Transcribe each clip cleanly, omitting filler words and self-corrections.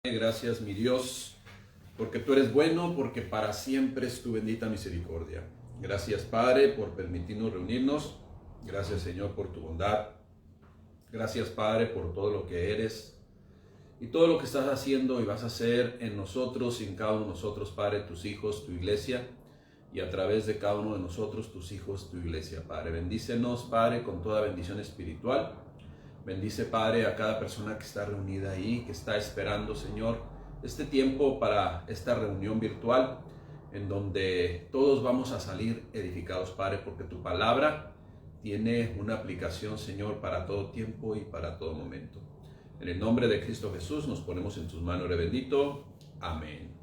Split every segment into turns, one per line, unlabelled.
Gracias, mi Dios, porque tú eres bueno, porque para siempre es tu bendita misericordia. Gracias, Padre, por permitirnos reunirnos. Gracias, Señor, por tu bondad. Gracias, Padre, por todo lo que eres y todo lo que estás haciendo y vas a hacer en nosotros y en cada uno de nosotros, Padre, tus hijos, tu iglesia, y a través de cada uno de nosotros, tus hijos, tu iglesia, Padre. Bendícenos, Padre, con toda bendición espiritual. Bendice, Padre, a cada persona que está reunida ahí, que está esperando, Señor, este tiempo para esta reunión virtual, en donde todos vamos a salir edificados, Padre, porque tu palabra tiene una aplicación, Señor, para todo tiempo y para todo momento. En el nombre de Cristo Jesús nos ponemos en tus manos, Rey bendito. Amén.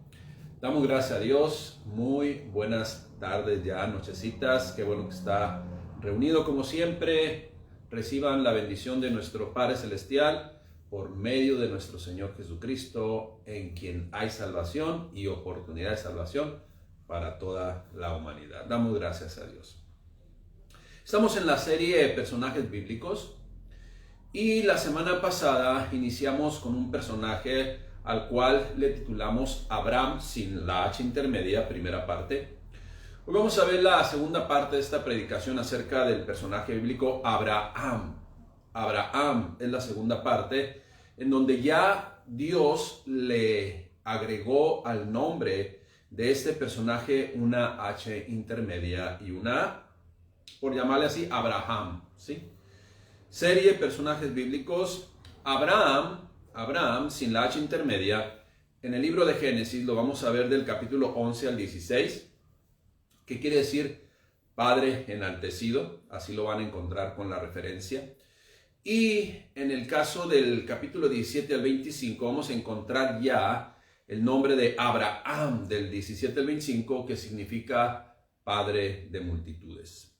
Damos gracias a Dios. Muy buenas tardes ya, nochecitas. Qué bueno que está reunido como siempre. Reciban la bendición de nuestro Padre Celestial por medio de nuestro Señor Jesucristo, en quien hay salvación y oportunidad de salvación para toda la humanidad. Damos gracias a Dios. Estamos en la serie de personajes bíblicos y la semana pasada iniciamos con un personaje al cual le titulamos Abraham sin la H intermedia, primera parte. Hoy vamos a ver la segunda parte de esta predicación acerca del personaje bíblico Abraham. Abraham es la segunda parte, en donde ya Dios le agregó al nombre de este personaje una H intermedia y una A, por llamarle así, Abraham, ¿sí? Serie de personajes bíblicos, Abraham sin la H intermedia. En el libro de Génesis lo vamos a ver del capítulo 11 al 16. ¿Qué quiere decir Padre enaltecido? Así lo van a encontrar con la referencia. Y en el caso del capítulo 17 al 25 vamos a encontrar ya el nombre de Abraham del 17 al 25, que significa Padre de multitudes.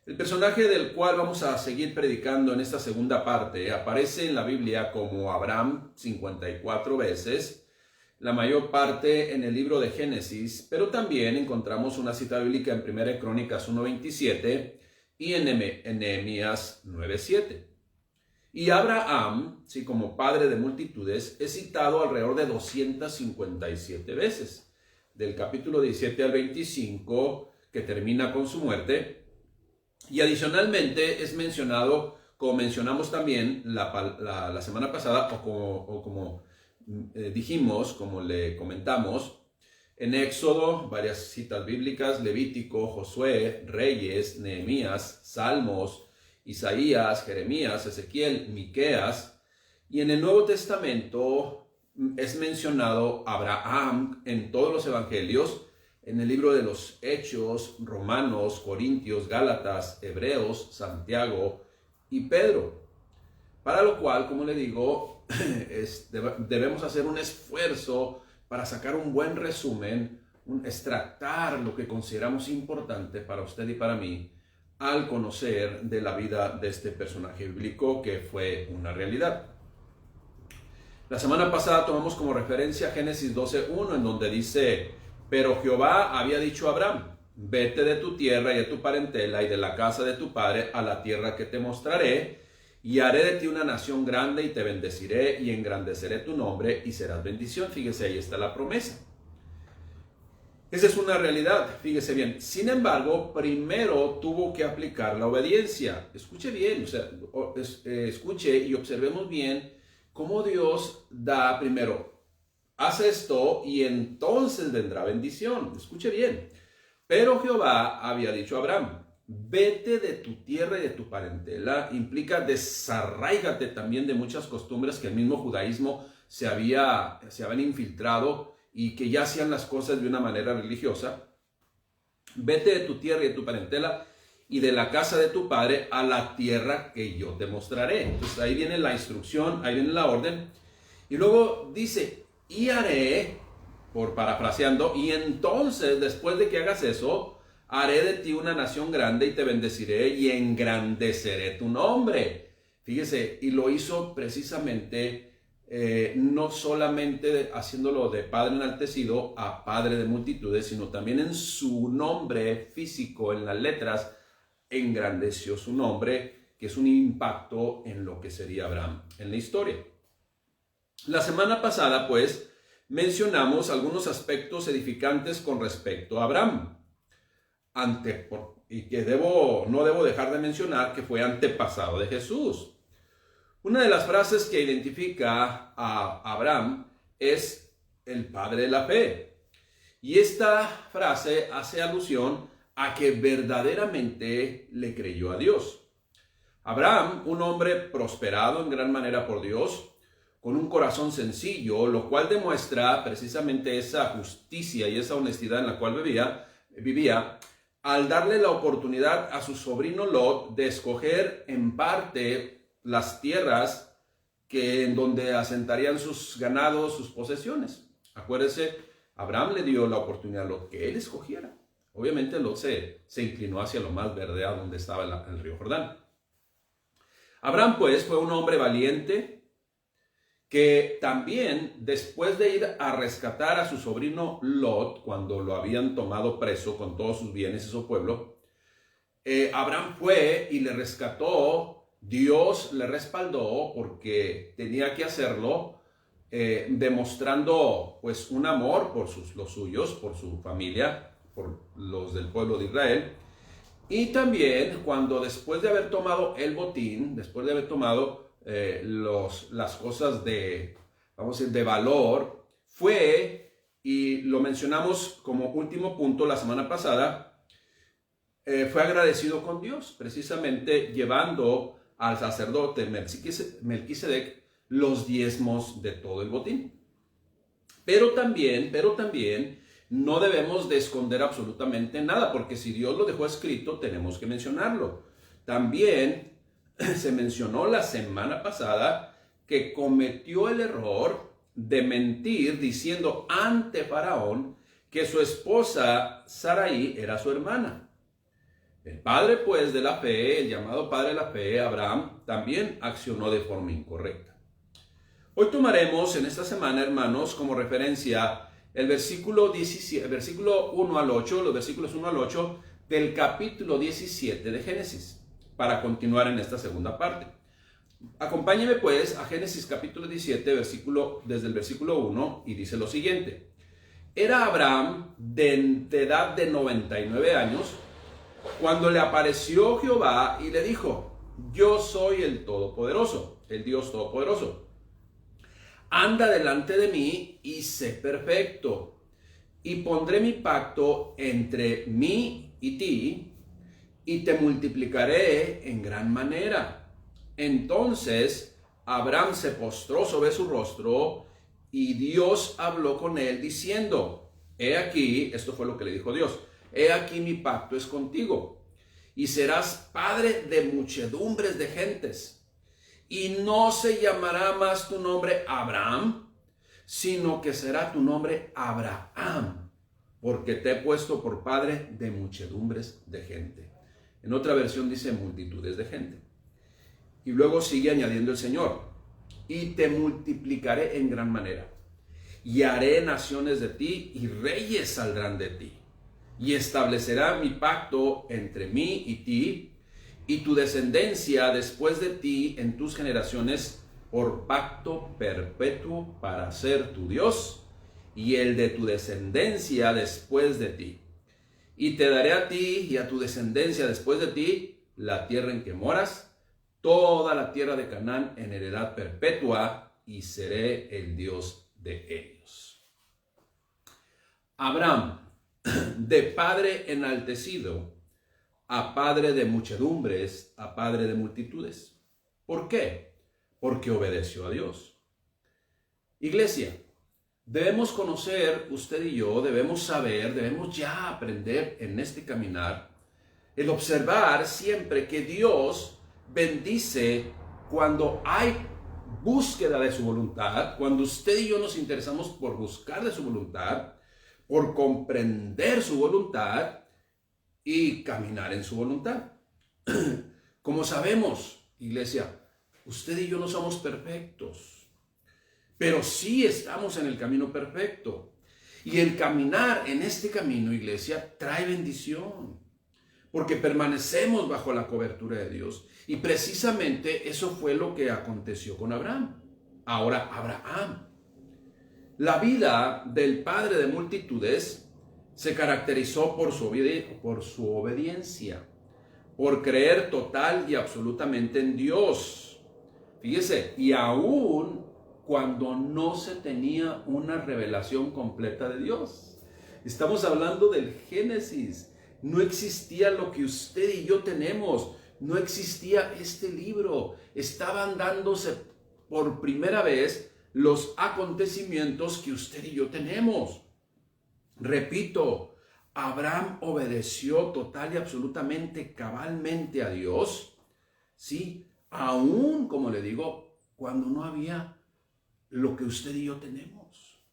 El personaje del cual vamos a seguir predicando en esta segunda parte aparece en la Biblia como Abraham 54 veces, la mayor parte en el libro de Génesis, pero también encontramos una cita bíblica en 1 Crónicas 1:27 y en Nehemías 9:7. Y Abraham, sí, como padre de multitudes, es citado alrededor de 257 veces, del capítulo 17 al 25, que termina con su muerte, y adicionalmente es mencionado, como mencionamos también la semana pasada, o como dijimos, como le comentamos, en Éxodo, varias citas bíblicas, Levítico, Josué, Reyes, Nehemías, Salmos, Isaías, Jeremías, Ezequiel, Miqueas, y en el Nuevo Testamento es mencionado Abraham en todos los evangelios, en el libro de los Hechos, Romanos, Corintios, Gálatas, Hebreos, Santiago y Pedro. Para lo cual, como le digo, debemos hacer un esfuerzo para sacar un buen resumen, extractar lo que consideramos importante para usted y para mí al conocer de la vida de este personaje bíblico que fue una realidad. La semana pasada tomamos como referencia Génesis 12:1, en donde dice: pero Jehová había dicho a Abraham, vete de tu tierra y de tu parentela y de la casa de tu padre a la tierra que te mostraré, y haré de ti una nación grande y te bendeciré y engrandeceré tu nombre y serás bendición. Fíjese, ahí está la promesa. Esa es una realidad, fíjese bien. Sin embargo, primero tuvo que aplicar la obediencia. Escuche bien, escuche y observemos bien cómo Dios da primero. Haz esto y entonces vendrá bendición. Escuche bien. Pero Jehová había dicho a Abraham, vete de tu tierra y de tu parentela. Implica desarráigate también de muchas costumbres que el mismo judaísmo se habían infiltrado y que ya hacían las cosas de una manera religiosa. Vete de tu tierra y de tu parentela y de la casa de tu padre a la tierra que yo te mostraré. Entonces ahí viene la instrucción, ahí viene la orden. Y luego dice: y haré, por parafraseando, y entonces después de que hagas eso, haré de ti una nación grande y te bendeciré y engrandeceré tu nombre. Fíjese, y lo hizo precisamente, no solamente haciéndolo de padre enaltecido a padre de multitudes, sino también en su nombre físico, en las letras, engrandeció su nombre, que es un impacto en lo que sería Abraham en la historia. La semana pasada, pues, mencionamos algunos aspectos edificantes con respecto a Abraham. Y que no debo dejar de mencionar que fue antepasado de Jesús. Una de las frases que identifica a Abraham es el padre de la fe. Y esta frase hace alusión a que verdaderamente le creyó a Dios. Abraham, un hombre prosperado en gran manera por Dios, con un corazón sencillo, lo cual demuestra precisamente esa justicia y esa honestidad en la cual vivía, al darle la oportunidad a su sobrino Lot de escoger en parte las tierras en donde asentarían sus ganados, sus posesiones. Acuérdese, Abraham le dio la oportunidad a Lot que él escogiera. Obviamente Lot se inclinó hacia lo más verde, a donde estaba el río Jordán. Abraham, pues, fue un hombre valiente que también, después de ir a rescatar a su sobrino Lot, cuando lo habían tomado preso con todos sus bienes y su pueblo, Abraham fue y le rescató. Dios le respaldó porque tenía que hacerlo, demostrando pues un amor por los suyos, por su familia, por los del pueblo de Israel. Y también cuando después de haber tomado el botín, después de haber tomado las cosas vamos a decir, de valor, fue, y lo mencionamos como último punto la semana pasada, fue agradecido con Dios, precisamente llevando al sacerdote Melquisedec los diezmos de todo el botín. Pero también no debemos de esconder absolutamente nada, porque si Dios lo dejó escrito, tenemos que mencionarlo. También se mencionó la semana pasada que cometió el error de mentir diciendo ante Faraón que su esposa Sarai era su hermana. El padre, pues, de la fe, el llamado padre de la fe, Abraham, también accionó de forma incorrecta. Hoy tomaremos en esta semana, hermanos, como referencia el versículo 1 al 8, los versículos 1 al 8 del capítulo 17 de Génesis, para continuar en esta segunda parte. Acompáñeme pues a Génesis capítulo 17, desde el versículo 1, y dice lo siguiente. Era Abraham de edad de 99 años, cuando le apareció Jehová y le dijo: yo soy el Todopoderoso, el Dios Todopoderoso. Anda delante de mí y sé perfecto, y pondré mi pacto entre mí y ti, y te multiplicaré en gran manera. Entonces Abraham se postró sobre su rostro, y Dios habló con él diciendo: he aquí, esto fue lo que le dijo Dios, he aquí mi pacto es contigo, y serás padre de muchedumbres de gentes, y no se llamará más tu nombre Abraham, sino que será tu nombre Abraham, porque te he puesto por padre de muchedumbres de gente. En otra versión dice multitudes de gente. Y luego sigue añadiendo el Señor: y te multiplicaré en gran manera, y haré naciones de ti, y reyes saldrán de ti, y establecerá mi pacto entre mí y ti, y tu descendencia después de ti en tus generaciones, por pacto perpetuo para ser tu Dios, y el de tu descendencia después de ti. Y te daré a ti y a tu descendencia después de ti la tierra en que moras, toda la tierra de Canaán en heredad perpetua, y seré el Dios de ellos. Abraham, de padre enaltecido a padre de muchedumbres, a padre de multitudes. ¿Por qué? Porque obedeció a Dios. Iglesia, debemos conocer, usted y yo, debemos saber, debemos ya aprender en este caminar, el observar siempre que Dios bendice cuando hay búsqueda de su voluntad, cuando usted y yo nos interesamos por buscar de su voluntad, por comprender su voluntad y caminar en su voluntad. Como sabemos, iglesia, usted y yo no somos perfectos, pero sí estamos en el camino perfecto. Y el caminar en este camino, iglesia, trae bendición, porque permanecemos bajo la cobertura de Dios. Y precisamente eso fue lo que aconteció con Abraham. ahora Abraham. La vida del padre de multitudes se caracterizó por su obediencia, por creer total y absolutamente en Dios. Fíjese, y aún cuando no se tenía una revelación completa de Dios. Estamos hablando del Génesis. No existía lo que usted y yo tenemos. No existía este libro. Estaban dándose por primera vez los acontecimientos que usted y yo tenemos. Repito, Abraham obedeció total y absolutamente cabalmente a Dios, ¿sí? Aún, como le digo, cuando no había lo que usted y yo tenemos.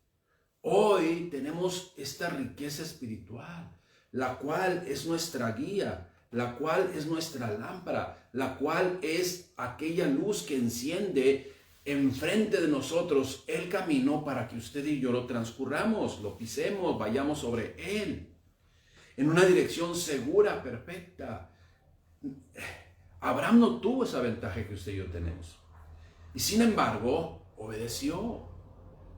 Hoy tenemos esta riqueza espiritual, la cual es nuestra guía, la cual es nuestra lámpara, la cual es aquella luz que enciende enfrente de nosotros el camino para que usted y yo lo transcurramos, lo pisemos, vayamos sobre él, en una dirección segura, perfecta. Abraham no tuvo esa ventaja que usted y yo tenemos. Y sin embargo, obedeció,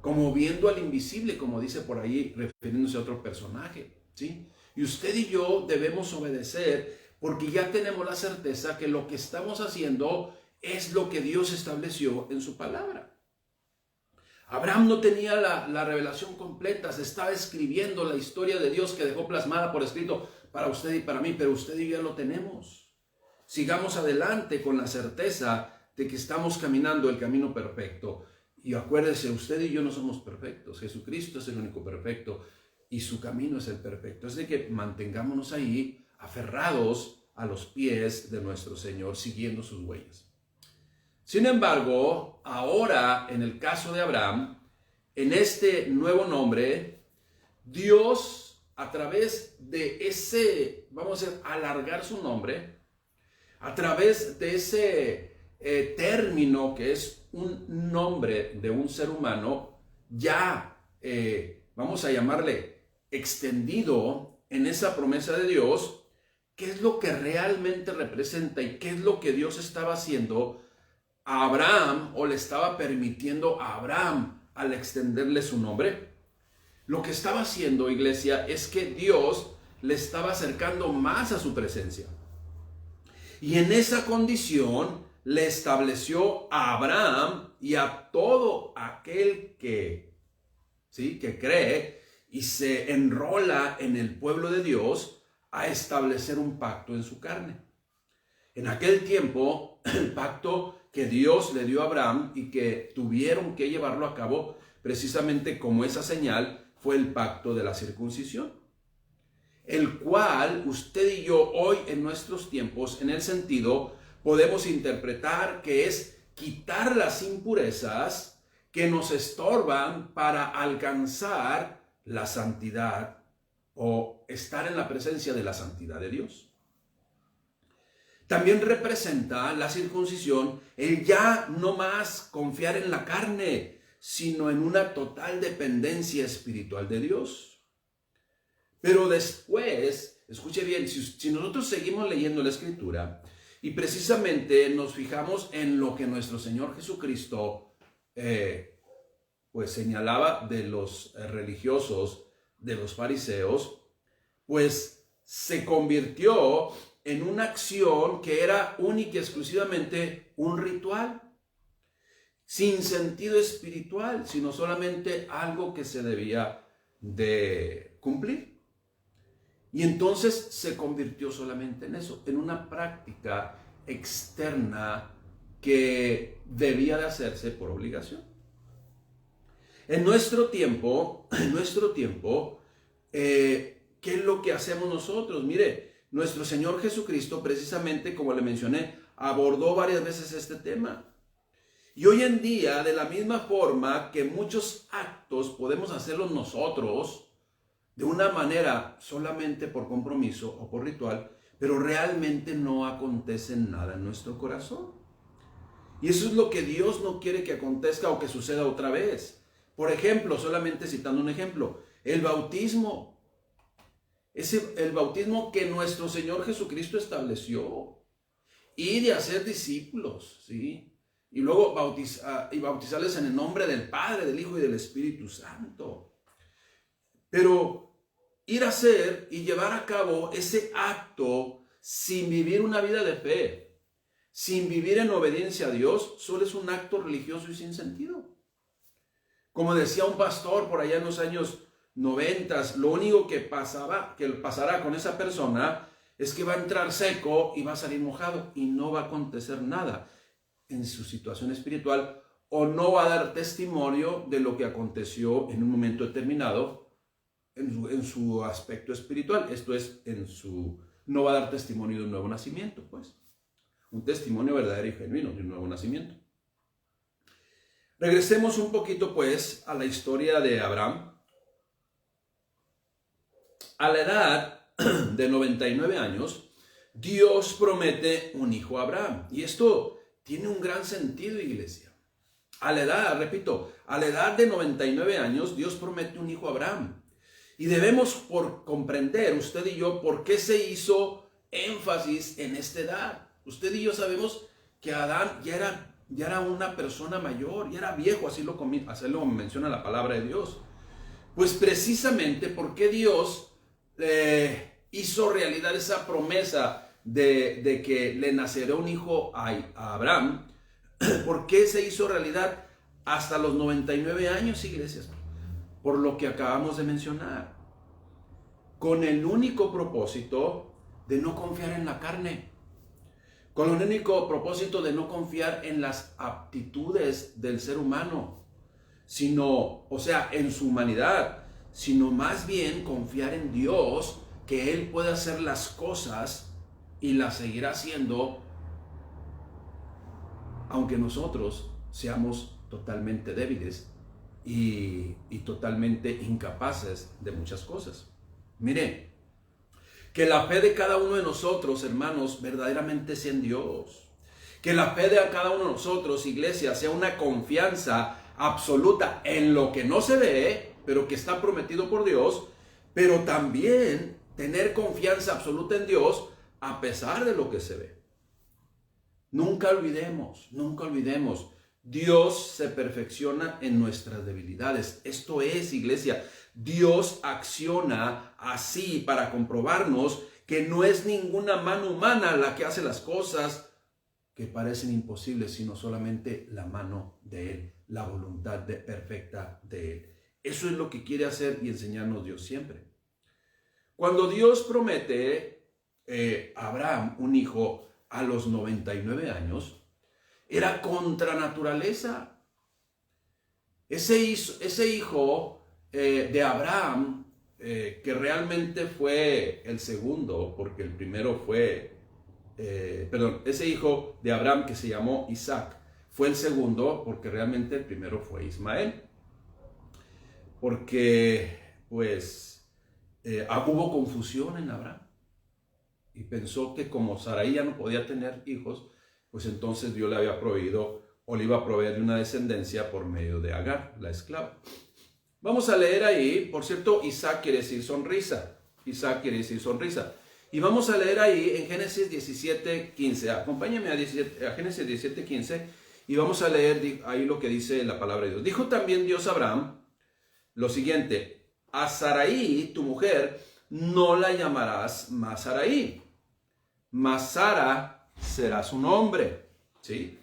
como viendo al invisible, como dice por ahí, refiriéndose a otro personaje, ¿sí? Y usted y yo debemos obedecer porque ya tenemos la certeza que lo que estamos haciendo es lo que Dios estableció en su palabra. Abraham no tenía la revelación completa, se estaba escribiendo la historia de Dios que dejó plasmada por escrito para usted y para mí, pero usted y yo ya lo tenemos. Sigamos adelante con la certeza de que estamos caminando el camino perfecto. Y acuérdese, usted y yo no somos perfectos. Jesucristo es el único perfecto y su camino es el perfecto. Es de que mantengámonos ahí aferrados a los pies de nuestro Señor, siguiendo sus huellas. Sin embargo, ahora en el caso de Abraham, en este nuevo nombre, Dios a través de ese, vamos a decir, alargar su nombre, a través de ese término que es un nombre de un ser humano, ya vamos a llamarle extendido en esa promesa de Dios, ¿qué es lo que realmente representa y qué es lo que Dios estaba haciendo a Abraham o le estaba permitiendo a Abraham al extenderle su nombre? Lo que estaba haciendo, iglesia, es que Dios le estaba acercando más a su presencia. Y en esa condición le estableció a Abraham y a todo aquel que cree y se enrola en el pueblo de Dios a establecer un pacto en su carne. En aquel tiempo, el pacto que Dios le dio a Abraham y que tuvieron que llevarlo a cabo precisamente como esa señal fue el pacto de la circuncisión, el cual usted y yo hoy en nuestros tiempos, en el sentido, podemos interpretar que es quitar las impurezas que nos estorban para alcanzar la santidad o estar en la presencia de la santidad de Dios. También representa la circuncisión el ya no más confiar en la carne, sino en una total dependencia espiritual de Dios. Pero después, escuche bien, si nosotros seguimos leyendo la Escritura y precisamente nos fijamos en lo que nuestro Señor Jesucristo pues señalaba de los religiosos, de los fariseos, pues se convirtió en una acción que era única y exclusivamente un ritual, sin sentido espiritual, sino solamente algo que se debía de cumplir. Y entonces se convirtió solamente en eso, en una práctica externa que debía de hacerse por obligación. En nuestro tiempo, ¿qué es lo que hacemos nosotros? Mire, nuestro Señor Jesucristo, precisamente como le mencioné, abordó varias veces este tema. Y hoy en día, de la misma forma que muchos actos podemos hacerlos nosotros, de una manera solamente por compromiso o por ritual, pero realmente no acontece nada en nuestro corazón. Y eso es lo que Dios no quiere que acontezca o que suceda otra vez. Por ejemplo, solamente citando un ejemplo, el bautismo. Es el bautismo que nuestro Señor Jesucristo estableció. Y de hacer discípulos, ¿sí? y luego bautizarles en el nombre del Padre, del Hijo y del Espíritu Santo. Pero ir a hacer y llevar a cabo ese acto sin vivir una vida de fe, sin vivir en obediencia a Dios, solo es un acto religioso y sin sentido. Como decía un pastor por allá en los años 90, lo único que pasará con esa persona es que va a entrar seco y va a salir mojado y no va a acontecer nada en su situación espiritual, o no va a dar testimonio de lo que aconteció en un momento determinado en su aspecto espiritual. Esto es, no va a dar testimonio de un nuevo nacimiento, pues. Un testimonio verdadero y genuino de un nuevo nacimiento. Regresemos un poquito, pues, a la historia de Abraham. A la edad de 99 años, Dios promete un hijo a Abraham. Y esto tiene un gran sentido, iglesia. A la edad de 99 años, Dios promete un hijo a Abraham. Y debemos comprender, usted y yo, por qué se hizo énfasis en esta edad. Usted y yo sabemos que Adán ya era una persona mayor, ya era viejo, así lo menciona la palabra de Dios. Pues precisamente porque Dios hizo realidad esa promesa de que le nacerá un hijo a Abraham. ¿Por qué se hizo realidad hasta los 99 años, iglesias? Por lo que acabamos de mencionar, con el único propósito de no confiar en la carne, con el único propósito de no confiar en las aptitudes del ser humano, en su humanidad, sino más bien confiar en Dios, que Él puede hacer las cosas y las seguirá haciendo, aunque nosotros seamos totalmente débiles y totalmente incapaces de muchas cosas. Mire, que la fe de cada uno de nosotros, hermanos, verdaderamente sea en Dios. Que la fe de cada uno de nosotros, iglesia, sea una confianza absoluta en lo que no se ve, pero que está prometido por Dios, pero también tener confianza absoluta en Dios a pesar de lo que se ve. Nunca olvidemos, Dios se perfecciona en nuestras debilidades. Esto es, iglesia, Dios acciona así para comprobarnos que no es ninguna mano humana la que hace las cosas que parecen imposibles, sino solamente la mano de Él, la voluntad perfecta de Él. Eso es lo que quiere hacer y enseñarnos Dios siempre. Cuando Dios promete a Abraham un hijo a los 99 años, era contra naturaleza. Ese hijo de Abraham, que realmente fue el segundo, porque el primero fue, ese hijo de Abraham que se llamó Isaac, fue el segundo, porque realmente el primero fue Ismael. Porque, hubo confusión en Abraham. Y pensó que como Sarai ya no podía tener hijos, pues entonces Dios le había proveído, o le iba a proveer de una descendencia por medio de Agar, la esclava. Vamos a leer ahí, por cierto, Isaac quiere decir sonrisa. Y vamos a leer ahí en Génesis 17:15. Acompáñame a Génesis 17:15 y vamos a leer ahí lo que dice la palabra de Dios. Dijo también Dios a Abraham lo siguiente: a Sarai, tu mujer, no la llamarás más Sarai, mas Sara será su nombre, ¿sí?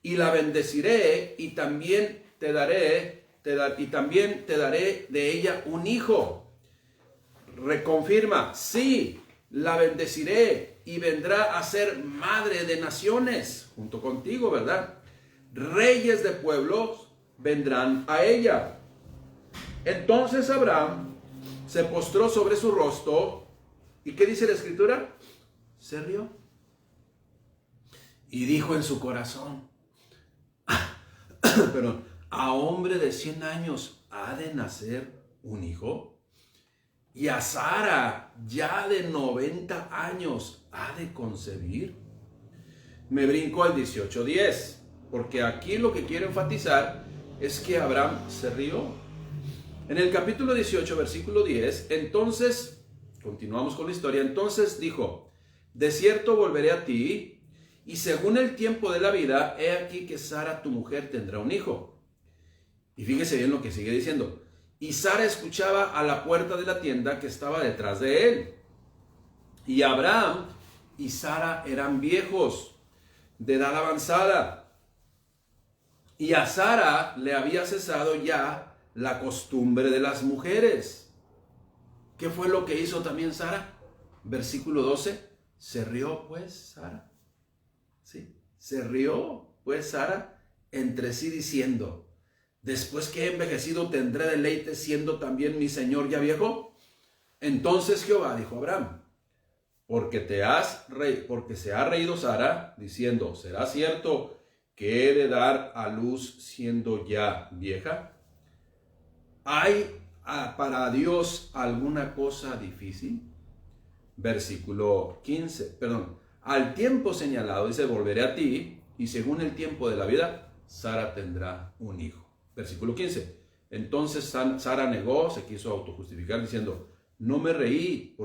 Y la bendeciré y también te daré de ella un hijo. Reconfirma, sí, la bendeciré y vendrá a ser madre de naciones junto contigo, ¿verdad? Reyes de pueblos vendrán a ella. Entonces Abraham se postró sobre su rostro. ¿Y qué dice la escritura? Se rió. Y dijo en su corazón, ¿a hombre de 100 años ha de nacer un hijo? ¿Y a Sara, ya de 90 años, ha de concebir? Me brinco al 18:10, porque aquí lo que quiero enfatizar es que Abraham se rió. En el capítulo 18, versículo 10, entonces, continuamos con la historia, entonces dijo, de cierto volveré a ti, y según el tiempo de la vida, he aquí que Sara, tu mujer, tendrá un hijo. Y fíjese bien lo que sigue diciendo. Y Sara escuchaba a la puerta de la tienda que estaba detrás de él. Y Abraham y Sara eran viejos, de edad avanzada. Y a Sara le había cesado ya la costumbre de las mujeres. ¿Qué fue lo que hizo también Sara? Versículo 12. Se rió pues Sara. ¿Sí? Se rió pues Sara entre sí diciendo: después que he envejecido tendré deleite siendo también mi señor ya viejo. Entonces Jehová dijo a Abraham: porque se ha reído Sara, diciendo: ¿será cierto que he de dar a luz siendo ya vieja? ¿Hay para Dios alguna cosa difícil? Versículo 15, al tiempo señalado, dice: volveré a ti, y según el tiempo de la vida, Sara tendrá un hijo. Versículo 15, entonces Sara negó, se quiso autojustificar diciendo: no me reí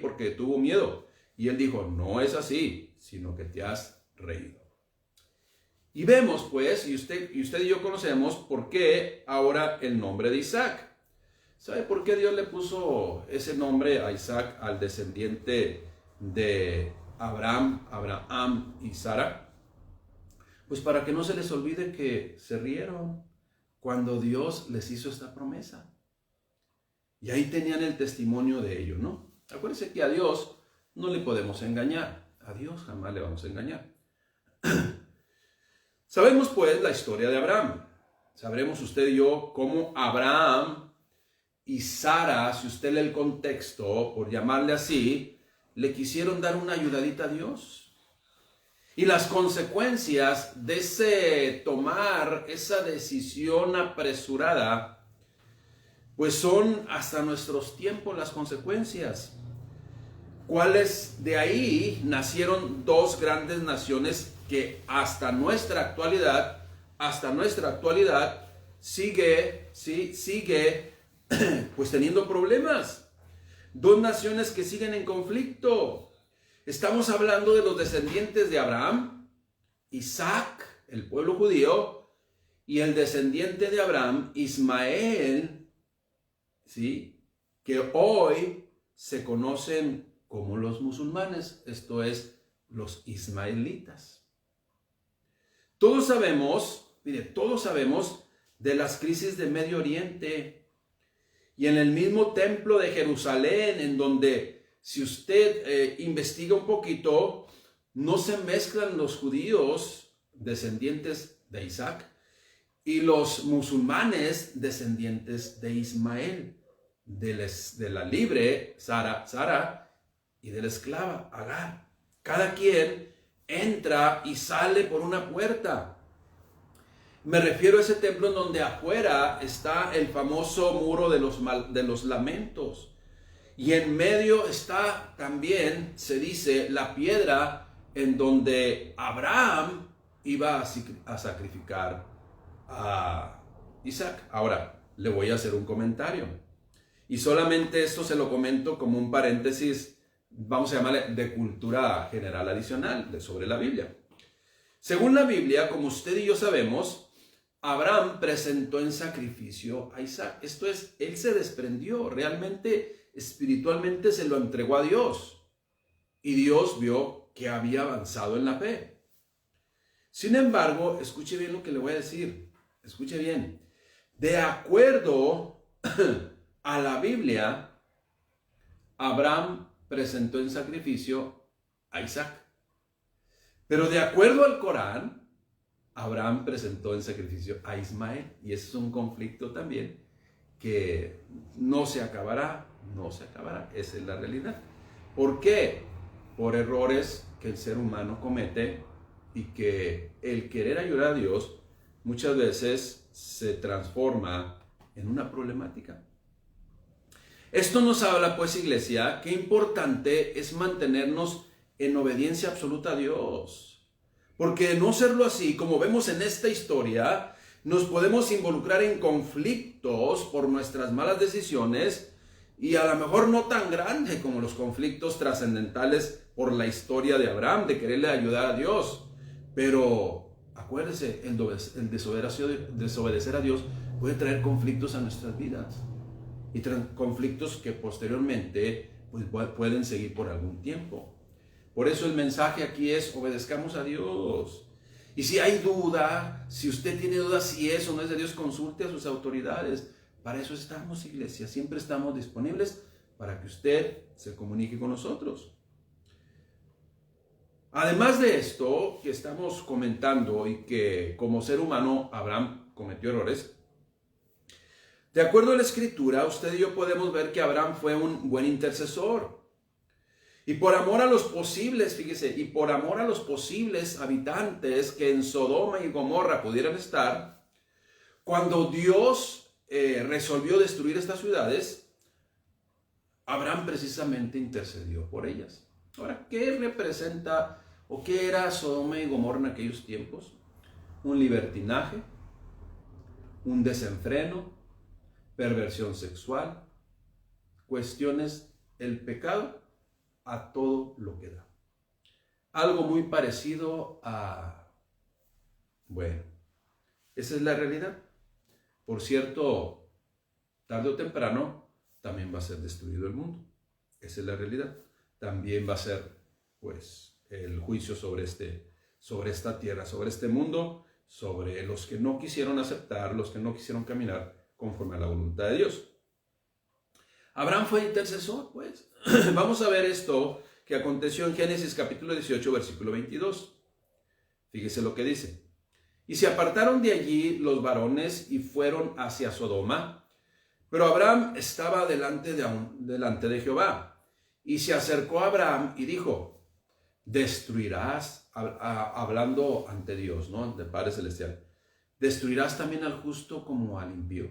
porque tuvo miedo. Y él dijo: no es así, sino que te has reído. Y vemos pues, y usted y yo conocemos por qué ahora el nombre de Isaac. ¿Sabe por qué Dios le puso ese nombre a Isaac, al descendiente de Abraham y Sara? Pues para que no se les olvide que se rieron cuando Dios les hizo esta promesa. Y ahí tenían el testimonio de ello, ¿no? Acuérdense que a Dios no le podemos engañar. A Dios jamás le vamos a engañar. Sabemos pues la historia de Abraham. Sabremos usted y yo cómo Abraham y Sara, si usted lee el contexto, por llamarle así, le quisieron dar una ayudadita a Dios. Y las consecuencias de ese tomar esa decisión apresurada, pues son hasta nuestros tiempos las consecuencias. ¿Cuáles? De ahí nacieron dos grandes naciones que hasta nuestra actualidad sigue pues teniendo problemas. Dos naciones que siguen en conflicto. Estamos hablando de los descendientes de Abraham, Isaac, el pueblo judío, y el descendiente de Abraham, Ismael, ¿sí? Que hoy se conocen como los musulmanes, esto es, los ismaelitas. Todos sabemos de las crisis de Medio Oriente. Y en el mismo templo de Jerusalén, en donde, si usted investiga un poquito, no se mezclan los judíos, descendientes de Isaac, y los musulmanes, descendientes de Ismael, de la libre Sara y de la esclava Agar. Cada quien entra y sale por una puerta. Me refiero a ese templo en donde afuera está el famoso muro de los lamentos. Y en medio está también, se dice, la piedra en donde Abraham iba a sacrificar a Isaac. Ahora, le voy a hacer un comentario. Y solamente esto se lo comento como un paréntesis, vamos a llamarle de cultura general adicional sobre la Biblia. Según la Biblia, como usted y yo sabemos, Abraham presentó en sacrificio a Isaac. Esto es, él se desprendió, realmente, espiritualmente se lo entregó a Dios. Y Dios vio que había avanzado en la fe. Sin embargo, escuche bien lo que le voy a decir. Escuche bien. De acuerdo a la Biblia, Abraham presentó en sacrificio a Isaac. Pero de acuerdo al Corán, Abraham presentó en sacrificio a Ismael. Y ese es un conflicto también que no se acabará. Esa es la realidad. ¿Por qué? Por errores que el ser humano comete y que el querer ayudar a Dios muchas veces se transforma en una problemática. Esto nos habla, pues, iglesia, qué importante es mantenernos en obediencia absoluta a Dios. Porque de no serlo así, como vemos en esta historia, nos podemos involucrar en conflictos por nuestras malas decisiones y a lo mejor no tan grande como los conflictos trascendentales por la historia de Abraham, de quererle ayudar a Dios. Pero acuérdese, el desobedecer a Dios puede traer conflictos a nuestras vidas. Y conflictos que posteriormente pues, pueden seguir por algún tiempo. Por eso el mensaje aquí es: obedezcamos a Dios. Y si hay duda, si usted tiene duda si eso no es de Dios, consulte a sus autoridades. Para eso estamos, iglesia. Siempre estamos disponibles para que usted se comunique con nosotros. Además de esto que estamos comentando, y que como ser humano Abraham cometió errores, de acuerdo a la Escritura, usted y yo podemos ver que Abraham fue un buen intercesor. Y por amor a los posibles, fíjese, y por amor a los posibles habitantes que en Sodoma y Gomorra pudieran estar, cuando Dios resolvió destruir estas ciudades, Abraham precisamente intercedió por ellas. Ahora, ¿qué representa o qué era Sodoma y Gomorra en aquellos tiempos? Un libertinaje, un desenfreno, perversión sexual, cuestiones, el pecado a todo lo que da. Algo muy parecido a, bueno, esa es la realidad. Por cierto, tarde o temprano también va a ser destruido el mundo. Esa es la realidad. También va a ser, pues, el juicio sobre esta tierra, sobre este mundo, sobre los que no quisieron aceptar, los que no quisieron caminar conforme a la voluntad de Dios. Abraham fue intercesor, pues. Vamos a ver esto que aconteció en Génesis capítulo 18, versículo 22. Fíjese lo que dice. Y se apartaron de allí los varones y fueron hacia Sodoma, pero Abraham estaba delante de Jehová. Y se acercó a Abraham y dijo: destruirás, hablando ante Dios, ¿no? Ante el Padre Celestial, destruirás también al justo como al impío.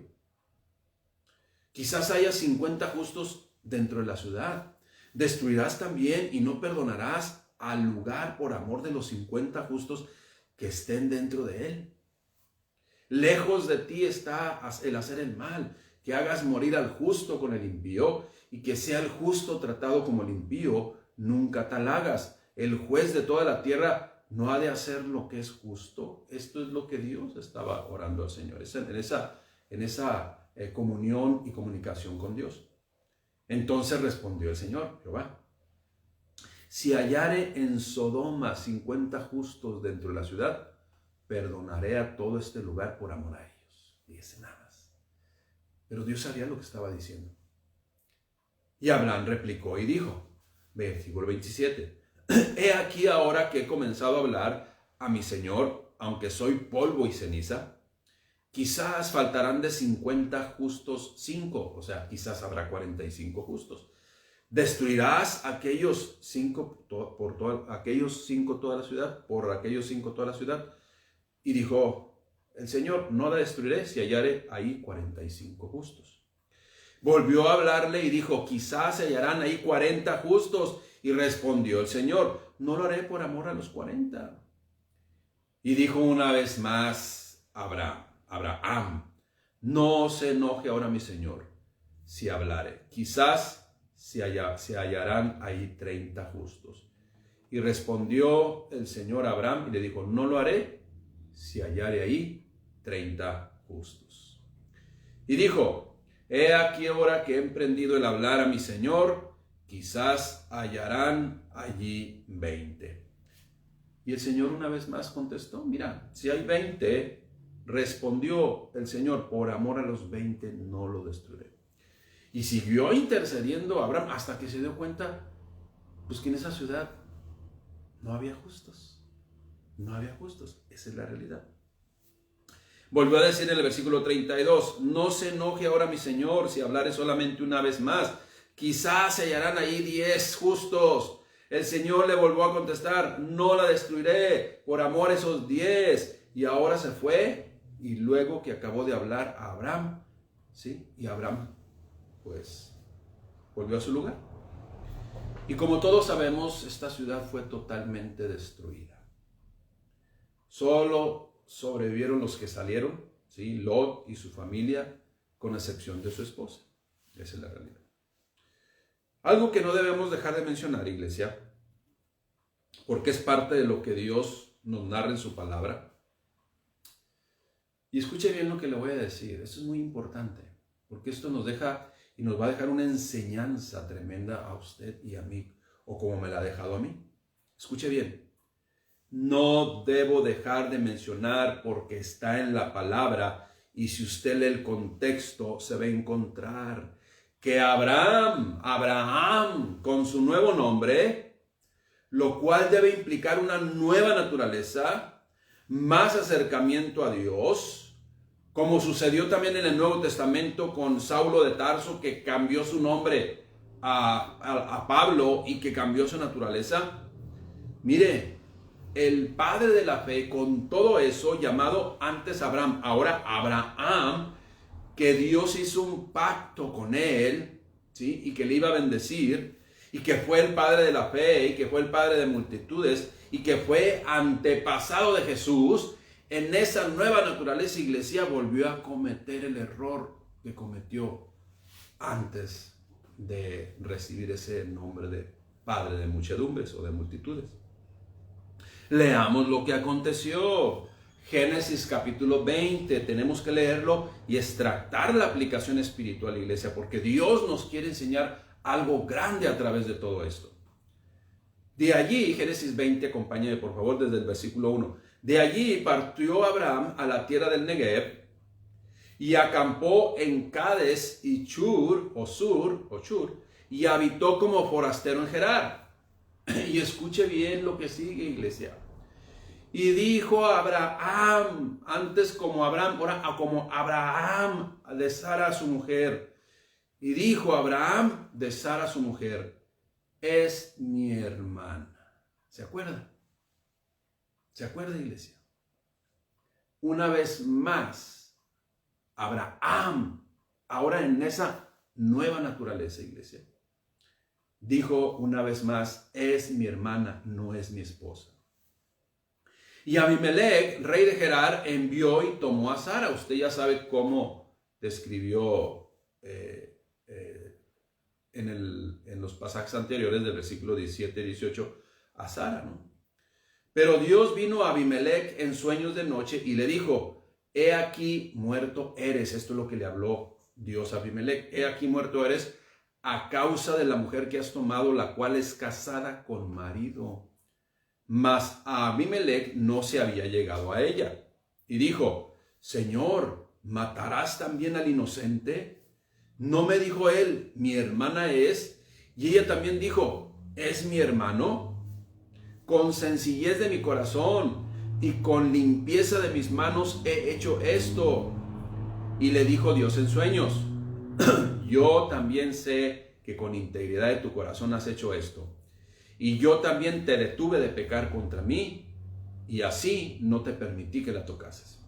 Quizás haya 50 justos dentro de la ciudad. Destruirás también y no perdonarás al lugar por amor de los 50 justos que estén dentro de él. Lejos de ti está el hacer el mal, que hagas morir al justo con el impío, y que sea el justo tratado como el impío, nunca tal hagas. El juez de toda la tierra no ha de hacer lo que es justo. Esto es lo que Dios estaba orando al Señor, en esa comunión y comunicación con Dios. Entonces respondió el Señor, Jehová: si hallare en Sodoma 50 justos dentro de la ciudad, perdonaré a todo este lugar por amor a ellos. Fíjese nada más. Pero Dios sabía lo que estaba diciendo. Y Abraham replicó y dijo, versículo 27, he aquí ahora que he comenzado a hablar a mi Señor, aunque soy polvo y ceniza, quizás faltarán de 50 justos 5, o sea, quizás habrá 45 justos. ¿Destruirás aquellos 5 por aquellos 5 toda la ciudad? ¿Por aquellos 5 toda la ciudad? Y dijo el Señor, no la destruiré si hallare ahí 45 justos. Volvió a hablarle y dijo, quizás se hallarán ahí 40 justos. Y respondió el Señor, no lo haré por amor a los 40. Y dijo una vez más Abraham, no se enoje ahora mi Señor si hablare. Quizás se hallarán ahí 30 justos. Y respondió el Señor a Abraham y le dijo, no lo haré si hallare ahí 30 justos. Y dijo, he aquí ahora que he emprendido el hablar a mi Señor, quizás hallarán allí 20. Y el Señor una vez más contestó, mira, si hay 20, respondió el Señor, por amor a los 20 no lo destruiré. Y siguió intercediendo Abraham hasta que se dio cuenta, pues que en esa ciudad no había justos. No había justos, esa es la realidad. Volvió a decir en el versículo 32, no se enoje ahora mi Señor si hablare solamente una vez más. Quizás se hallarán ahí 10 justos. El Señor le volvió a contestar, no la destruiré por amor a esos 10. Y ahora se fue y luego que acabó de hablar a Abraham, ¿sí? Y Abraham pues volvió a su lugar. Y como todos sabemos, esta ciudad fue totalmente destruida. Solo sobrevivieron los que salieron, ¿sí? Lot y su familia, con excepción de su esposa. Esa es la realidad. Algo que no debemos dejar de mencionar, iglesia, porque es parte de lo que Dios nos narra en su palabra. Y escuche bien lo que le voy a decir, esto es muy importante, porque esto nos deja y nos va a dejar una enseñanza tremenda a usted y a mí, o como me la ha dejado a mí. Escuche bien, no debo dejar de mencionar porque está en la palabra, y si usted lee el contexto se va a encontrar que Abraham, con su nuevo nombre, lo cual debe implicar una nueva naturaleza, más acercamiento a Dios, como sucedió también en el Nuevo Testamento con Saulo de Tarso, que cambió su nombre a Pablo y que cambió su naturaleza. Mire, el padre de la fe, con todo eso, llamado antes Abraham, ahora Abraham, que Dios hizo un pacto con él, ¿sí? Y que le iba a bendecir, y que fue el padre de la fe, y que fue el padre de multitudes, y que fue antepasado de Jesús. En esa nueva naturaleza, iglesia, volvió a cometer el error que cometió antes de recibir ese nombre de padre de muchedumbres o de multitudes. Leamos lo que aconteció. Génesis capítulo 20, tenemos que leerlo y extractar la aplicación espiritual, iglesia, porque Dios nos quiere enseñar algo grande a través de todo esto. De allí, Génesis 20, acompáñame por favor desde el versículo 1. De allí partió Abraham a la tierra del Negev y acampó en Cades y Shur, y habitó como forastero en Gerar. Y escuche bien lo que sigue, iglesia. Y dijo a Abraham, antes como Abraham, ahora como Abraham de Sara su mujer. Y dijo Abraham de Sara su mujer, es mi hermana. ¿Se acuerda? ¿Se acuerda, iglesia? Una vez más, Abraham, ahora en esa nueva naturaleza, iglesia, dijo una vez más, es mi hermana, no es mi esposa. Y Abimelech, rey de Gerar, envió y tomó a Sara. Usted ya sabe cómo describió en los pasajes anteriores del versículo 17 y 18 a Sara, ¿no? Pero Dios vino a Abimelech en sueños de noche y le dijo, he aquí muerto eres. Esto es lo que le habló Dios a Abimelech. He aquí muerto eres a causa de la mujer que has tomado, la cual es casada con marido. Mas a Abimelech no se había llegado a ella. Y dijo, Señor, ¿matarás también al inocente? ¿No me dijo él, mi hermana es? Y ella también dijo, ¿es mi hermano? Con sencillez de mi corazón y con limpieza de mis manos he hecho esto. Y le dijo Dios en sueños, yo también sé que con integridad de tu corazón has hecho esto. Y yo también te detuve de pecar contra mí, y así no te permití que la tocases.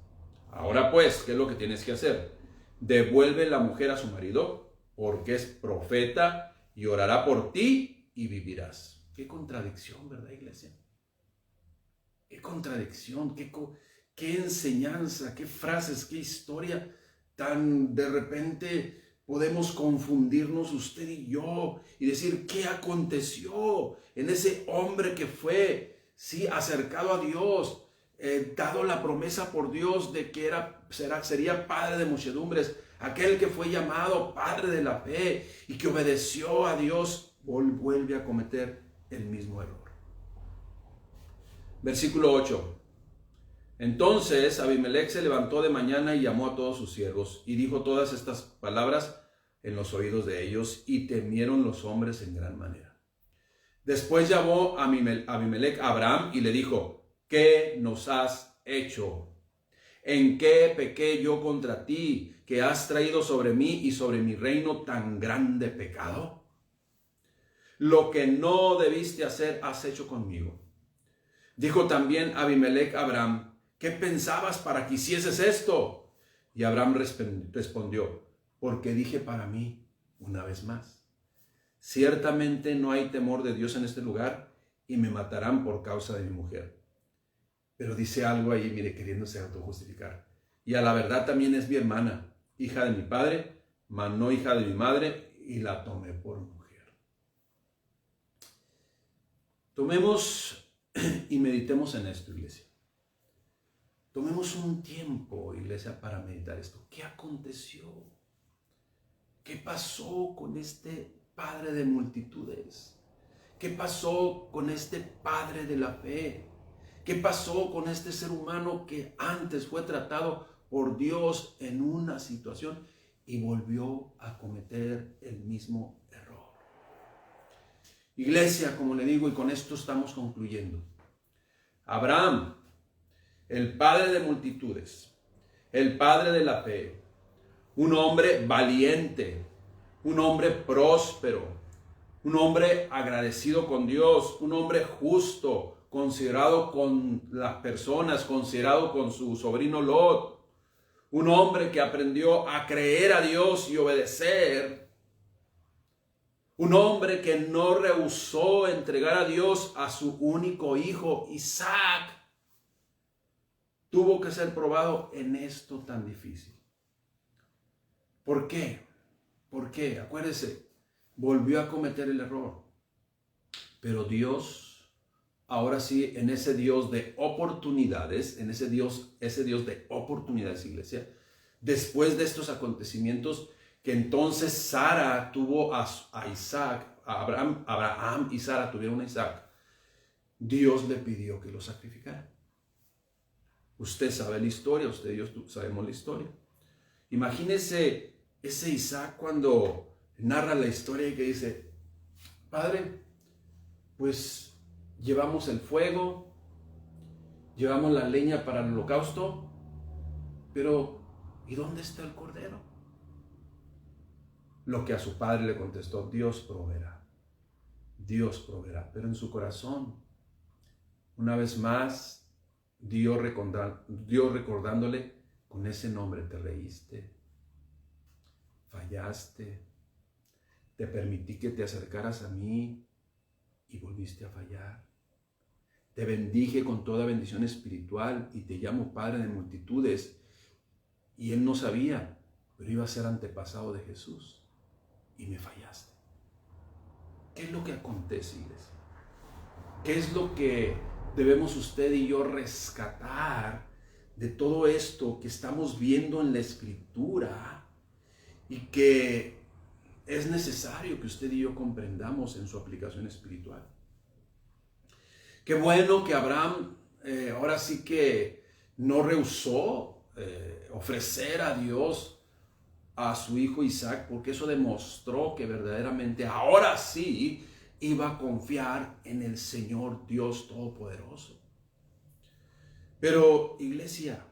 Ahora pues, ¿qué es lo que tienes que hacer? Devuelve la mujer a su marido, porque es profeta, y orará por ti, y vivirás. Qué contradicción, ¿verdad, iglesia? Qué contradicción, qué enseñanza, qué frases, qué historia tan de repente podemos confundirnos usted y yo y decir, ¿qué aconteció en ese hombre que fue, sí, acercado a Dios, dado la promesa por Dios de que sería padre de muchedumbres, aquel que fue llamado padre de la fe y que obedeció a Dios, vuelve a cometer el mismo error? Versículo 8. Entonces Abimelech se levantó de mañana y llamó a todos sus siervos y dijo todas estas palabras en los oídos de ellos, y temieron los hombres en gran manera. Después llamó a Abimelech a Abraham y le dijo, ¿qué nos has hecho? ¿En qué pequé yo contra ti, que has traído sobre mí y sobre mi reino tan grande pecado? Lo que no debiste hacer has hecho conmigo. Dijo también Abimelech a Abraham, ¿qué pensabas para que hicieses esto? Y Abraham respondió, porque dije para mí una vez más, ciertamente no hay temor de Dios en este lugar y me matarán por causa de mi mujer. Pero dice algo ahí, mire, queriéndose autojustificar. Y a la verdad también es mi hermana, hija de mi padre, mas no hija de mi madre, y la tomé por mujer. Tomemos y meditemos en esto, iglesia. Tomemos un tiempo, iglesia, para meditar esto. ¿Qué aconteció? ¿Qué pasó con este padre de multitudes? ¿Qué pasó con este padre de la fe? ¿Qué pasó con este ser humano que antes fue tratado por Dios en una situación y volvió a cometer el mismo error? Iglesia, como le digo, y con esto estamos concluyendo. Abraham, el padre de multitudes, el padre de la fe, un hombre valiente, un hombre próspero, un hombre agradecido con Dios, un hombre justo, considerado con las personas, considerado con su sobrino Lot, un hombre que aprendió a creer a Dios y obedecer, un hombre que no rehusó entregar a Dios a su único hijo, Isaac, tuvo que ser probado en esto tan difícil. ¿Por qué? ¿Por qué? Acuérdese, volvió a cometer el error. Pero Dios, ahora sí, en ese Dios de oportunidades, en ese Dios de oportunidades, iglesia, después de estos acontecimientos, que entonces Sara tuvo a Isaac, Abraham y Sara tuvieron a Isaac, Dios le pidió que lo sacrificara. Usted sabe la historia, usted y yo sabemos la historia. Imagínese ese Isaac cuando narra la historia y que dice, Padre, pues llevamos el fuego, llevamos la leña para el holocausto, pero ¿y dónde está el cordero? Lo que a su padre le contestó, Dios proveerá, pero en su corazón, una vez más, Dios recordándole, con ese nombre te reíste, fallaste, te permití que te acercaras a mí y volviste a fallar. Te bendije con toda bendición espiritual y te llamo Padre de multitudes. Y él no sabía, pero iba a ser antepasado de Jesús y me fallaste. ¿Qué es lo que acontece, iglesia? ¿Qué es lo que debemos usted y yo rescatar de todo esto que estamos viendo en la Escritura y que es necesario que usted y yo comprendamos en su aplicación espiritual? Qué bueno que Abraham ahora sí que no rehusó ofrecer a Dios a su hijo Isaac, porque eso demostró que verdaderamente ahora sí iba a confiar en el Señor Dios Todopoderoso. Pero, iglesia,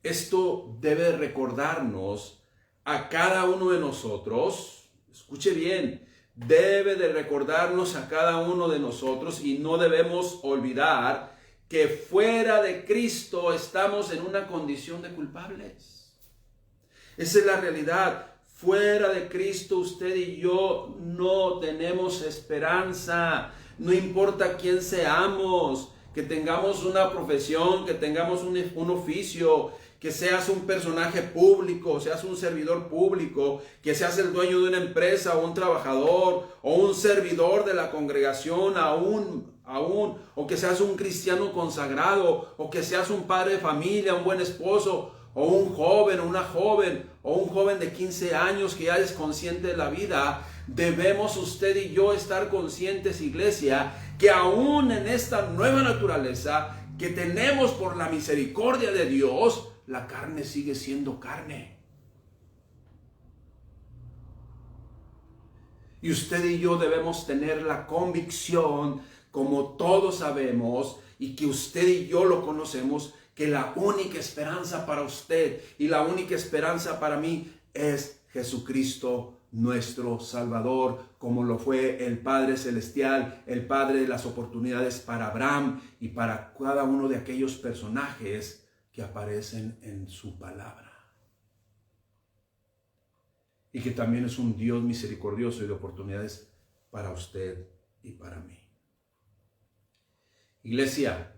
esto debe recordarnos a cada uno de nosotros, escuche bien, debe de recordarnos a cada uno de nosotros y no debemos olvidar que fuera de Cristo estamos en una condición de culpables. Esa es la realidad. Fuera de Cristo, usted y yo no tenemos esperanza. No importa quién seamos, que tengamos una profesión, que tengamos un oficio, que seas un personaje público, seas un servidor público, que seas el dueño de una empresa o un trabajador o un servidor de la congregación aún, o que seas un cristiano consagrado, o que seas un padre de familia, un buen esposo, o un joven o una joven, o un joven de 15 años que ya es consciente de la vida. Debemos usted y yo estar conscientes, iglesia, que aún en esta nueva naturaleza que tenemos por la misericordia de Dios, la carne sigue siendo carne. Y usted y yo debemos tener la convicción, como todos sabemos, y que usted y yo lo conocemos, que la única esperanza para usted y la única esperanza para mí es Jesucristo, nuestro Salvador, como lo fue el Padre Celestial, el Padre de las oportunidades para Abraham y para cada uno de aquellos personajes que aparecen en su palabra. Y que también es un Dios misericordioso y de oportunidades para usted y para mí. Iglesia,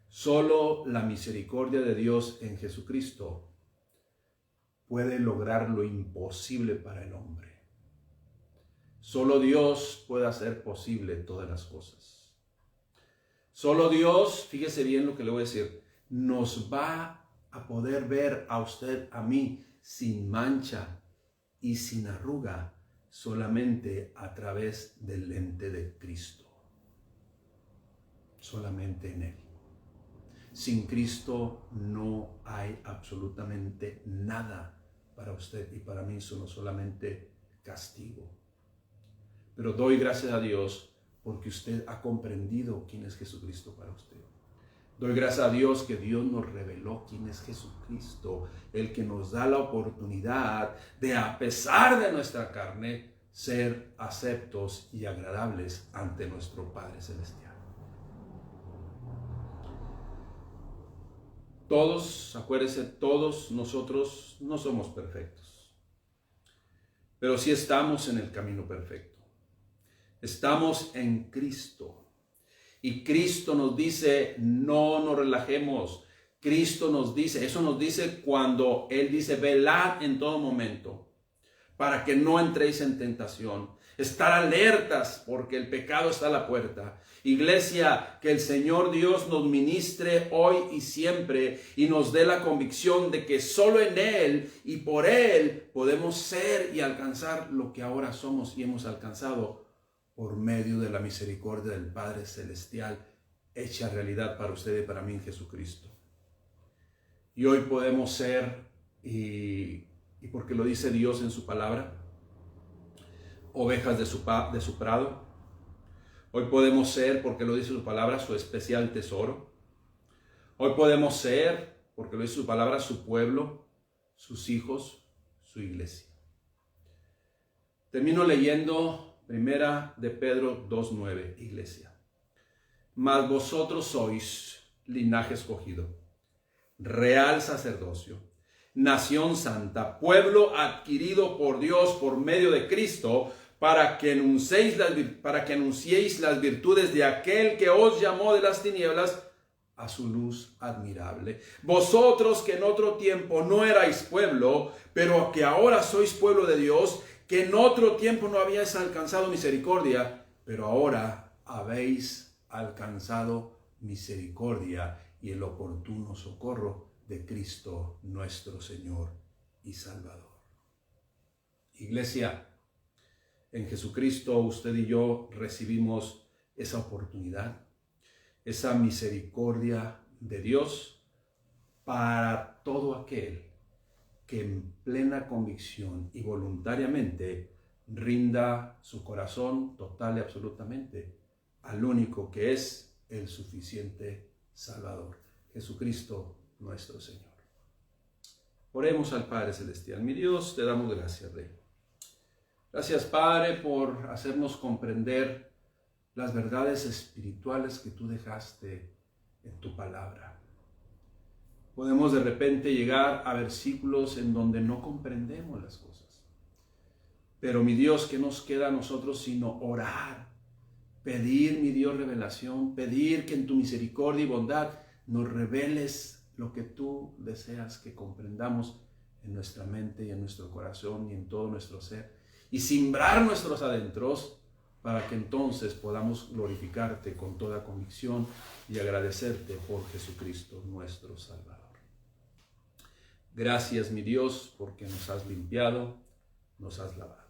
solo la misericordia de Dios en Jesucristo puede lograr lo imposible para el hombre. Solo Dios puede hacer posible todas las cosas. Solo Dios, fíjese bien lo que le voy a decir, nos va a poder ver a usted, a mí, sin mancha y sin arruga, solamente a través del lente de Cristo. Solamente en Él. Sin Cristo no hay absolutamente nada para usted y para mí, sino solamente castigo. Pero doy gracias a Dios porque usted ha comprendido quién es Jesucristo para usted. Doy gracias a Dios que Dios nos reveló quién es Jesucristo, el que nos da la oportunidad de, a pesar de nuestra carne, ser aceptos y agradables ante nuestro Padre Celestial. Todos, acuérdense, todos nosotros no somos perfectos, pero sí estamos en el camino perfecto. Estamos en Cristo. Y Cristo nos dice, no nos relajemos. Cristo nos dice, eso nos dice cuando Él dice, velad en todo momento, para que no entréis en tentación. Estar alertas, porque el pecado está a la puerta. Iglesia, que el Señor Dios nos ministre hoy y siempre y nos dé la convicción de que solo en Él y por Él podemos ser y alcanzar lo que ahora somos y hemos alcanzado por medio de la misericordia del Padre Celestial hecha realidad para usted y para mí en Jesucristo. Y hoy podemos ser, y porque lo dice Dios en su palabra, ovejas de su prado. Hoy podemos ser, porque lo dice su palabra, su especial tesoro. Hoy podemos ser, porque lo dice su palabra, su pueblo, sus hijos, su iglesia. Termino leyendo Primera de Pedro 2:9, iglesia. Mas vosotros sois linaje escogido, real sacerdocio, nación santa, pueblo adquirido por Dios por medio de Cristo, para que anunciéis las virtudes de aquel que os llamó de las tinieblas a su luz admirable. Vosotros que en otro tiempo no erais pueblo, pero que ahora sois pueblo de Dios, que en otro tiempo no habíais alcanzado misericordia, pero ahora habéis alcanzado misericordia y el oportuno socorro de Cristo nuestro Señor y Salvador. Iglesia, en Jesucristo usted y yo recibimos esa oportunidad, esa misericordia de Dios para todo aquel que en plena convicción y voluntariamente rinda su corazón total y absolutamente al único que es el suficiente Salvador, Jesucristo nuestro Señor. Oremos al Padre Celestial. Mi Dios, te damos gracias, Rey. Gracias, Padre, por hacernos comprender las verdades espirituales que tú dejaste en tu palabra. Podemos de repente llegar a versículos en donde no comprendemos las cosas. Pero mi Dios, ¿qué nos queda a nosotros sino orar? Pedir, mi Dios, revelación. Pedir que en tu misericordia y bondad nos reveles lo que tú deseas que comprendamos en nuestra mente y en nuestro corazón y en todo nuestro ser. Y simbrar nuestros adentros para que entonces podamos glorificarte con toda convicción y agradecerte por Jesucristo nuestro Salvador. Gracias, mi Dios, porque nos has limpiado, nos has lavado.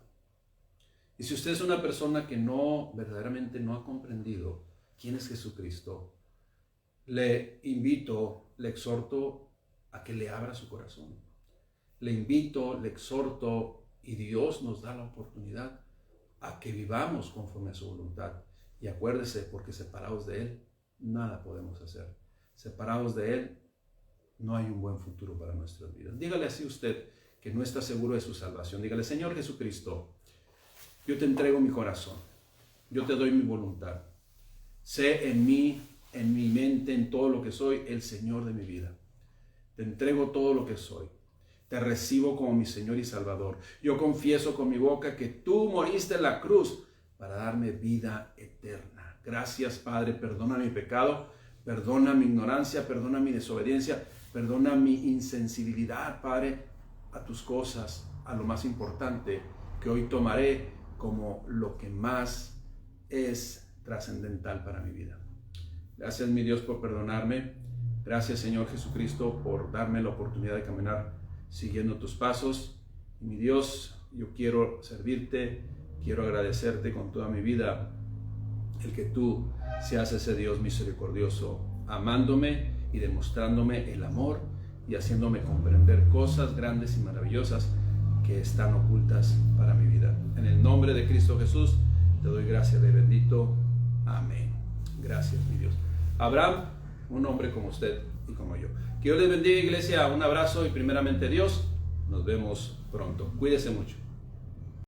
Y si usted es una persona que verdaderamente no ha comprendido quién es Jesucristo, le invito, le exhorto a que le abra su corazón. Le invito, le exhorto, y Dios nos da la oportunidad a que vivamos conforme a su voluntad. Y acuérdese, porque separados de Él, nada podemos hacer. Separados de Él, no hay un buen futuro para nuestras vidas. Dígale así usted que no está seguro de su salvación. Dígale, Señor Jesucristo, yo te entrego mi corazón. Yo te doy mi voluntad. Sé en mí, en mi mente, en todo lo que soy, el Señor de mi vida. Te entrego todo lo que soy. Te recibo como mi Señor y Salvador. Yo confieso con mi boca que tú moriste en la cruz para darme vida eterna. Gracias, Padre. Perdona mi pecado, perdona mi ignorancia, perdona mi desobediencia, perdona mi insensibilidad, Padre, a tus cosas, a lo más importante que hoy tomaré como lo que más es trascendental para mi vida. Gracias, mi Dios, por perdonarme. Gracias, Señor Jesucristo, por darme la oportunidad de caminar siguiendo tus pasos. Y mi Dios, yo quiero servirte, quiero agradecerte con toda mi vida el que tú seas ese Dios misericordioso, amándome y demostrándome el amor y haciéndome comprender cosas grandes y maravillosas que están ocultas para mi vida. En el nombre de Cristo Jesús, te doy gracias, Rey bendito. Amén. Gracias, mi Dios. Abraham, un hombre como usted y como yo. Que Dios les bendiga, iglesia. Un abrazo y primeramente Dios. Nos vemos pronto. Cuídese mucho.